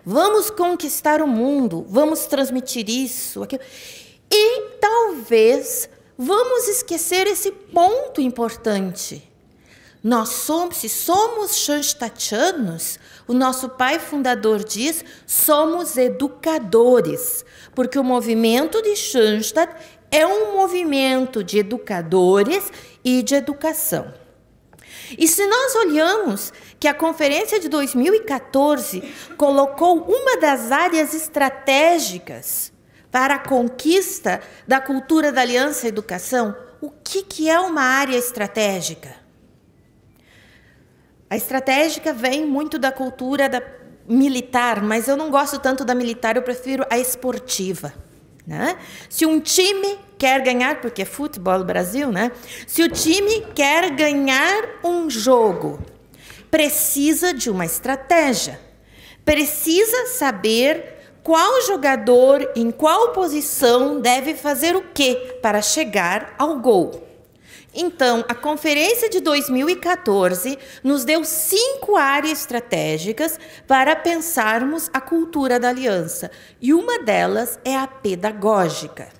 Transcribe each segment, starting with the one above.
Vamos conquistar o mundo, vamos transmitir isso, aquilo. E talvez vamos esquecer esse ponto importante. Se somos shanstatianos, o nosso pai fundador diz, somos educadores, porque o movimento de Shanstad é um movimento de educadores e de educação. E se nós olhamos que a conferência de 2014 colocou uma das áreas estratégicas para a conquista da cultura da Aliança Educação, o que é uma área estratégica? A estratégica vem muito da cultura militar, mas eu não gosto tanto da militar, eu prefiro a esportiva, né? Se um time quer ganhar, porque é futebol Brasil, né? Se o time quer ganhar um jogo, precisa de uma estratégia. Precisa saber qual jogador, em qual posição, deve fazer o quê para chegar ao gol. Então, a conferência de 2014 nos deu 5 áreas estratégicas para pensarmos a cultura da aliança. E uma delas é a pedagógica.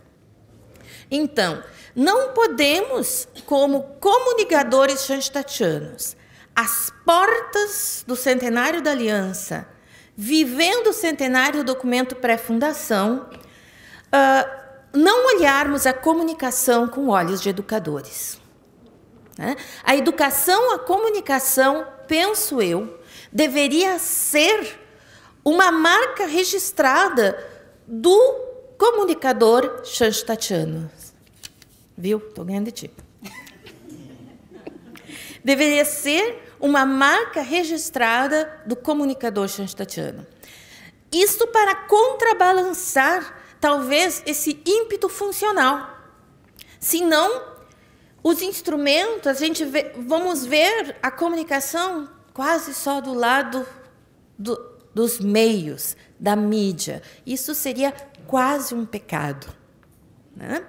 Então, não podemos, como comunicadores shanstatianos, às portas do centenário da aliança, vivendo o centenário do documento pré-fundação, não olharmos a comunicação com olhos de educadores. A educação, a comunicação, penso eu, deveria ser uma marca registrada do comunicador shanstatiano. Viu? Estou ganhando de ti. Deveria ser uma marca registrada do comunicador shanstatiano. Isto para contrabalançar, talvez, esse ímpeto funcional. Senão, os instrumentos, vamos ver a comunicação quase só do lado dos meios, da mídia. Isso seria quase um pecado, né?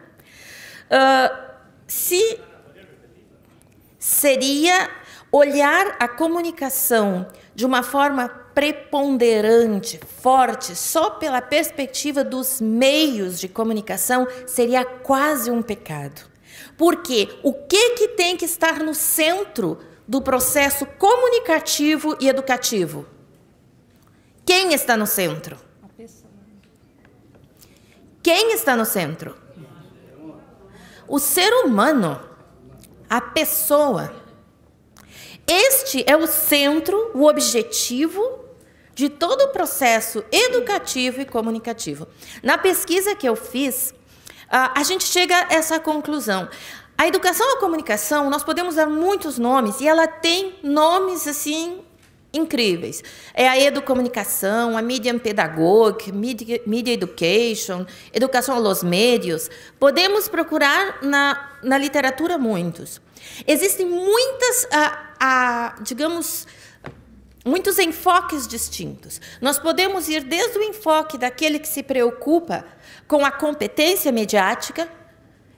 Seria olhar a comunicação de uma forma preponderante, forte, só pela perspectiva dos meios de comunicação, seria quase um pecado. Porque o que tem que estar no centro do processo comunicativo e educativo? Quem está no centro? A pessoa. Quem está no centro? O ser humano, a pessoa. Este é o centro, o objetivo de todo o processo educativo e comunicativo. Na pesquisa que eu fiz, a gente chega a essa conclusão. A educação e a comunicação, nós podemos dar muitos nomes, e ela tem nomes assim incríveis. É a educomunicação, a Medium Pedagogue, Media Education, Educação aos Médios. Podemos procurar na literatura muitos. Existem digamos, muitos enfoques distintos. Nós podemos ir desde o enfoque daquele que se preocupa com a competência mediática,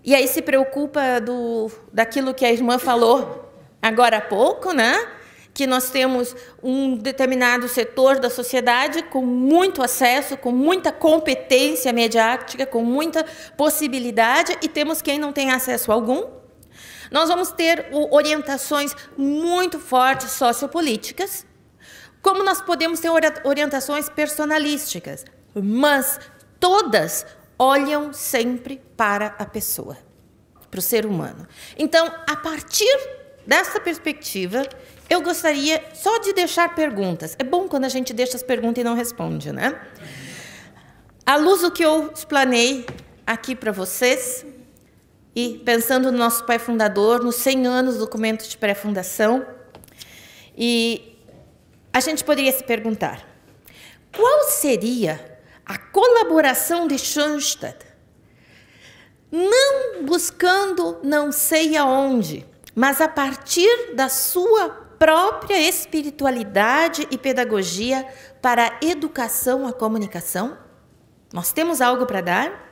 e aí se preocupa daquilo que a irmã falou agora há pouco, né? Que nós temos um determinado setor da sociedade com muito acesso, com muita competência mediática, com muita possibilidade, e temos quem não tem acesso algum. Nós vamos ter orientações muito fortes sociopolíticas, como nós podemos ter orientações personalísticas, mas todas olham sempre para a pessoa, para o ser humano. Então, a partir dessa perspectiva, eu gostaria só de deixar perguntas. É bom quando a gente deixa as perguntas e não responde, né? À luz do que eu explanei aqui para vocês, e pensando no nosso pai fundador, nos 100 anos do documento de pré-fundação, e a gente poderia se perguntar, qual seria a colaboração de Shanstad, não buscando não sei aonde, mas a partir da sua própria espiritualidade e pedagogia para a educação, a comunicação? Nós temos algo para dar?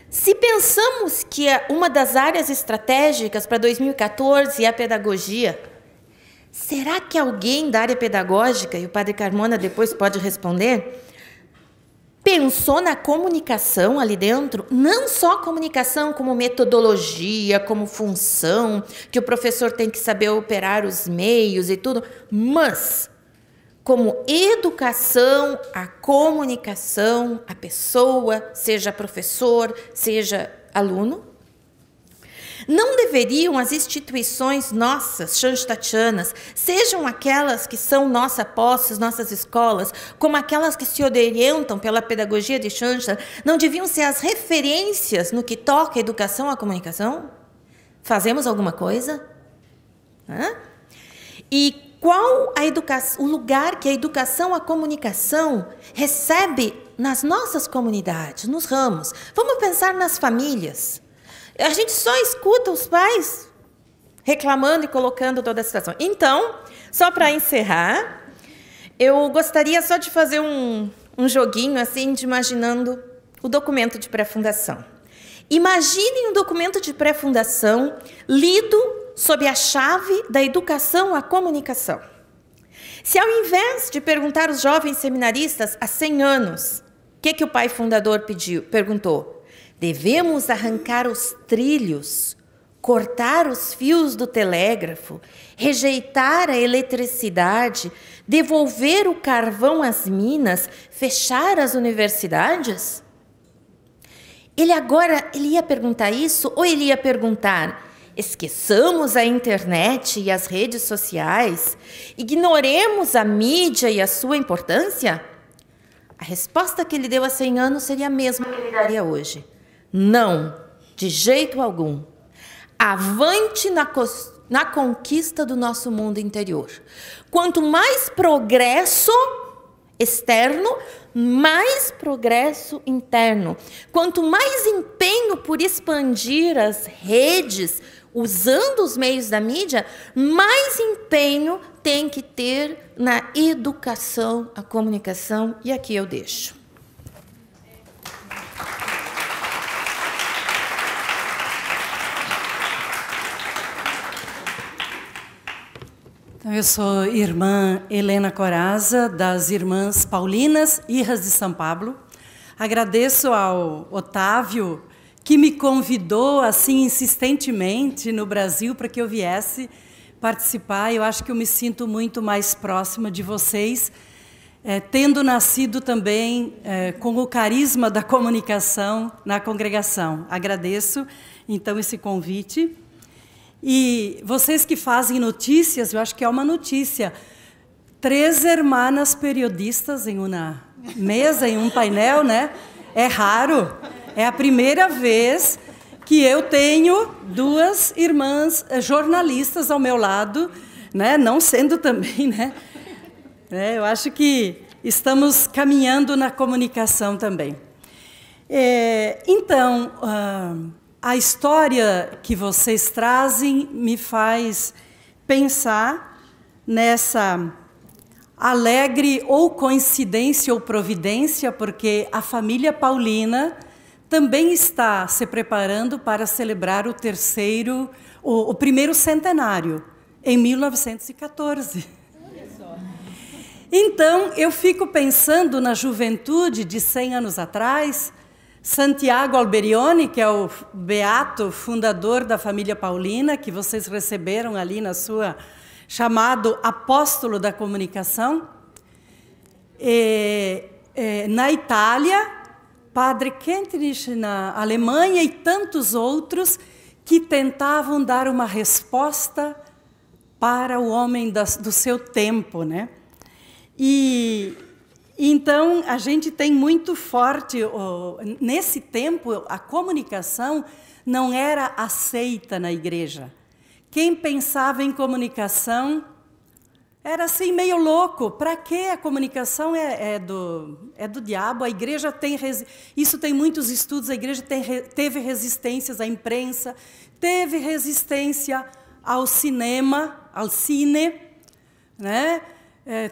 Se pensamos que uma das áreas estratégicas para 2014 é a pedagogia, Será que alguém da área pedagógica, e o padre Carmona depois pode responder, pensou na comunicação ali dentro? Não só comunicação como metodologia, como função, que o professor tem que saber operar os meios e tudo, mas como educação, a comunicação, a pessoa, seja professor, seja aluno. Não deveriam as instituições nossas, shanstatianas, sejam aquelas que são nossa posse, nossas escolas, como aquelas que se orientam pela pedagogia de Shansta, não deviam ser as referências no que toca a educação à comunicação? Fazemos alguma coisa? E qual o lugar que a educação à comunicação recebe nas nossas comunidades, nos ramos? Vamos pensar nas famílias. A gente só escuta os pais reclamando e colocando toda a situação. Então, só para encerrar, eu gostaria só de fazer um joguinho assim, de imaginando o documento de pré-fundação. Imaginem um documento de pré-fundação lido sob a chave da educação à comunicação. Se ao invés de perguntar aos jovens seminaristas há 100 anos, o que o pai fundador perguntou? Devemos arrancar os trilhos, cortar os fios do telégrafo, rejeitar a eletricidade, devolver o carvão às minas, fechar as universidades? Ele ia perguntar isso, ou ele ia perguntar: esqueçamos a internet e as redes sociais, ignoremos a mídia e a sua importância? A resposta que ele deu há 100 anos seria a mesma que ele daria hoje. Não, de jeito algum. Avante na conquista do nosso mundo interior. Quanto mais progresso externo, mais progresso interno. Quanto mais empenho por expandir as redes, usando os meios da mídia, mais empenho tem que ter na educação, a comunicação. E aqui eu deixo. Então, eu sou irmã Helena Coraza, das Irmãs Paulinas, Hijas de São Pablo. Agradeço ao Otávio, que me convidou assim insistentemente no Brasil para que eu viesse participar. Eu acho que eu me sinto muito mais próxima de vocês, tendo nascido também com o carisma da comunicação na congregação. Agradeço, então, esse convite. E vocês que fazem notícias, eu acho que é uma notícia. 3 hermanas periodistas em uma mesa, em um painel, né? É raro. É a primeira vez que eu tenho 2 irmãs jornalistas ao meu lado, né? Não sendo também, né? Eu acho que estamos caminhando na comunicação também. Então, a história que vocês trazem me faz pensar nessa alegre ou coincidência ou providência, porque a família Paulina também está se preparando para celebrar o primeiro centenário, em 1914. Então, eu fico pensando na juventude de 100 anos atrás. Santiago Alberione, que é o beato fundador da família Paulina, que vocês receberam ali na sua chamado apóstolo da comunicação. Na Itália, Padre Kentenich na Alemanha e tantos outros que tentavam dar uma resposta para o homem do seu tempo, né? Então, a gente tem muito forte, nesse tempo, a comunicação não era aceita na igreja. Quem pensava em comunicação era assim, meio louco. Para que a comunicação é do diabo? A igreja tem... Isso tem muitos estudos, a igreja teve resistências à imprensa, teve resistência ao cinema, ao cine, né?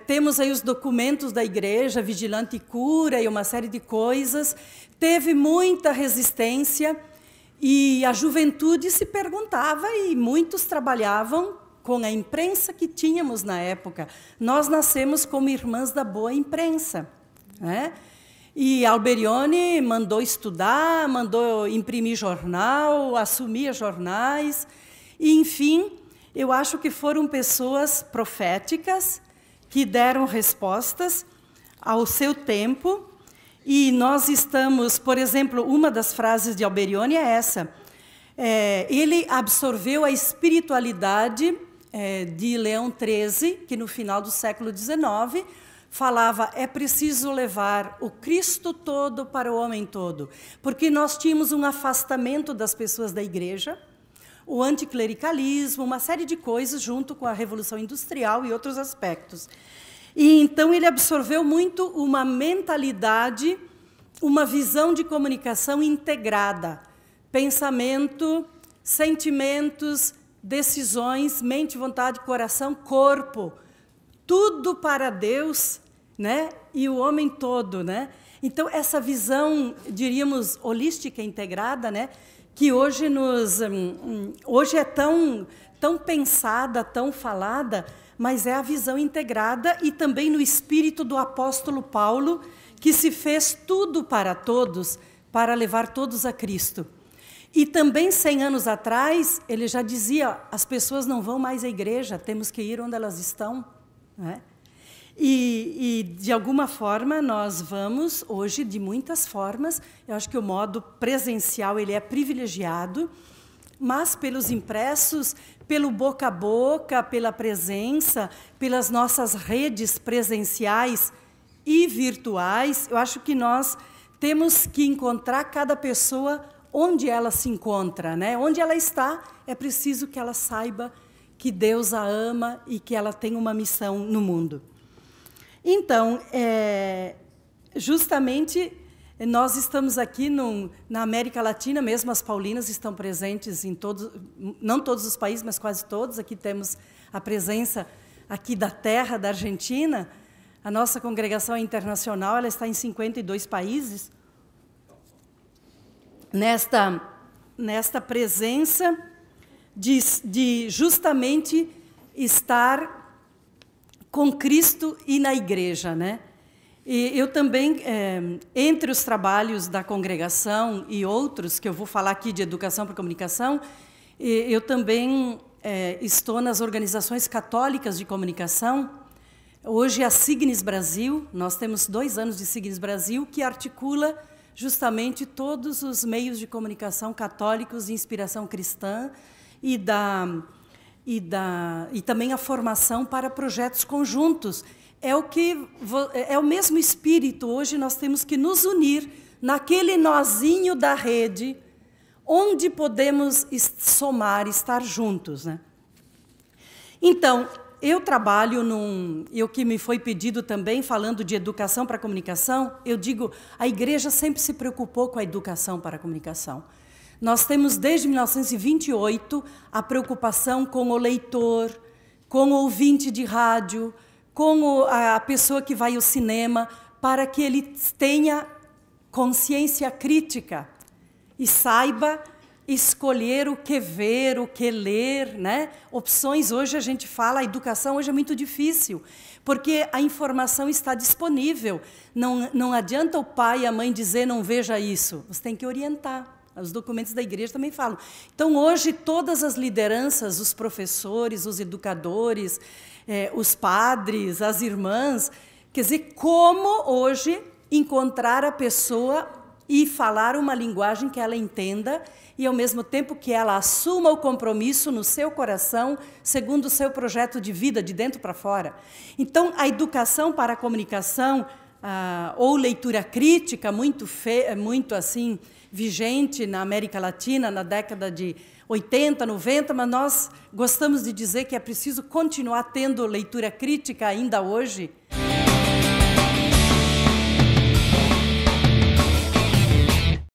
Temos aí os documentos da igreja, Vigilante e Cura e uma série de coisas. Teve muita resistência e a juventude se perguntava, e muitos trabalhavam com a imprensa que tínhamos na época. Nós nascemos como irmãs da boa imprensa, né? E Alberione mandou estudar, mandou imprimir jornal, assumia jornais. E, enfim, eu acho que foram pessoas proféticas que deram respostas ao seu tempo. E nós estamos, por exemplo, uma das frases de Alberione é essa. Ele absorveu a espiritualidade de Leão XIII, que no final do século XIX falava: é preciso levar o Cristo todo para o homem todo, porque nós tínhamos um afastamento das pessoas da igreja, o anticlericalismo, uma série de coisas junto com a Revolução Industrial e outros aspectos. E então ele absorveu muito uma mentalidade, uma visão de comunicação integrada, pensamento, sentimentos, decisões, mente, vontade, coração, corpo, tudo para Deus, né? E o homem todo, né? Então, essa visão, diríamos, holística, integrada, né? Que hoje hoje é tão pensada, tão falada, mas é a visão integrada e também no espírito do apóstolo Paulo, que se fez tudo para todos, para levar todos a Cristo. E também, 100 anos atrás, ele já dizia: as pessoas não vão mais à igreja, temos que ir onde elas estão. Né? E, de alguma forma, nós vamos, hoje, de muitas formas. Eu acho que o modo presencial ele é privilegiado, mas pelos impressos, pelo boca a boca, pela presença, pelas nossas redes presenciais e virtuais, eu acho que nós temos que encontrar cada pessoa onde ela se encontra, né? Onde ela está, é preciso que ela saiba que Deus a ama e que ela tem uma missão no mundo. Então, justamente, nós estamos aqui na América Latina, mesmo as paulinas estão presentes em todos, não todos os países, mas quase todos. Aqui temos a presença aqui da terra, da Argentina. A nossa congregação é internacional, ela está em 52 países. Nesta presença de justamente estar com Cristo e na igreja, né? E eu também, entre os trabalhos da congregação e outros, que eu vou falar aqui de educação para comunicação, eu também estou nas organizações católicas de comunicação. Hoje, a Signis Brasil, nós temos 2 anos de Signis Brasil, que articula justamente todos os meios de comunicação católicos de inspiração cristã e também a formação para projetos conjuntos. É o mesmo espírito. Hoje nós temos que nos unir naquele nozinho da rede onde podemos somar, estar juntos, né? Então, eu trabalho e o que me foi pedido também, falando de educação para a comunicação, eu digo, a igreja sempre se preocupou com a educação para a comunicação. Nós temos, desde 1928, a preocupação com o leitor, com o ouvinte de rádio, com a pessoa que vai ao cinema, para que ele tenha consciência crítica e saiba escolher o que ver, o que ler, né? Opções, hoje a gente fala, a educação hoje é muito difícil, porque a informação está disponível. Não adianta o pai e a mãe dizer, não veja isso. Você tem que orientar. Os documentos da igreja também falam. Então, hoje, todas as lideranças, os professores, os educadores, os padres, as irmãs, quer dizer, como hoje encontrar a pessoa e falar uma linguagem que ela entenda e, ao mesmo tempo, que ela assuma o compromisso no seu coração, segundo o seu projeto de vida, de dentro para fora. Então, a educação para a comunicação, ou leitura crítica, muito assim, vigente na América Latina, na década de 80, 90, mas nós gostamos de dizer que é preciso continuar tendo leitura crítica ainda hoje.